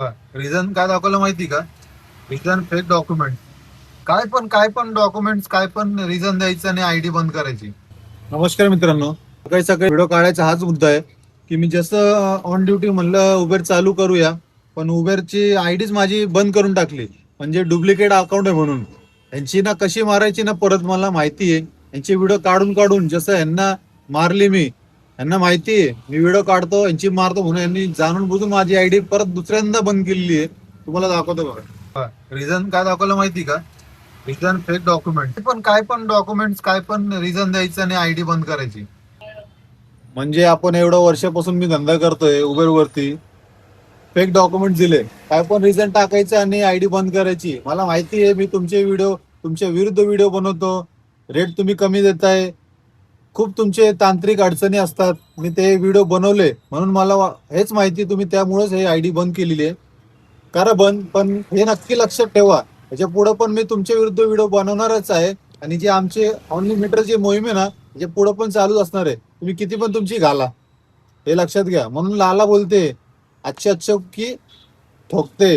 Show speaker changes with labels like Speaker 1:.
Speaker 1: Reason काय दाखवलं माहिती का? Reason fake document. काय पण डॉक्युमेंट्स, काय पण रिझन द्यायचं आणि आयडी बंद करायची. नमस्कार मित्रांनो, सकाळी सकाळी व्हिडिओ काढायचा हाच मुद्दा आहे की मी जसं ऑन ड्युटी म्हणलं उबेर चालू करूया, पण उबेरची आयडीच माझी बंद करून टाकली. म्हणजे डुप्लिकेट अकाउंट आहे म्हणून. यांची ना कशी मारायची ना परत मला माहिती आहे. यांची व्हिडिओ काढून काढून जसं यांना मारली मी, यांना माहिती आहे मी व्हिडिओ काढतो यांची मारतो म्हणून यांनी जाणून बुजून माझी आयडी परत दुसऱ्यांदा बंद केलेली आहे. तुम्हाला दाखवतो बघा. रिझन काय दाखवलं माहिती का? Reason fake document. काय पण डॉक्युमेंट्स, काय पण रिझन द्यायचं आणि आयडी बंद करायची. म्हणजे आपण एवढं वर्षापासून मी धंदा करतोय उबेर वरती, फेक डॉक्युमेंट दिले, काय पण रिझन टाकायचं आणि आयडी बंद करायची. मला माहिती आहे मी तुमचे व्हिडिओ, तुमच्या विरुद्ध व्हिडिओ बनवतो. रेट तुम्ही कमी देताय, खूप तुमचे तांत्रिक अडचणी असतात. मी ते व्हिडिओ बनवले म्हणून मला हेच माहिती, तुम्ही त्यामुळेच हे आयडी बंद केलेली आहे. करा बंद, पण हे नक्की लक्षात ठेवा याच्या पुढे पण मी तुमच्या विरुद्ध व्हिडिओ बनवणारच आहे. आणि जे आमचे ऑनली मीटरची मोहीम आहे ना, जे पुढे पण चालू असणार आहे. तुम्ही किती पण तुमची घाला, हे लक्षात घ्या. म्हणून लाला बोलते अच्छे अच्छे की ठोकते.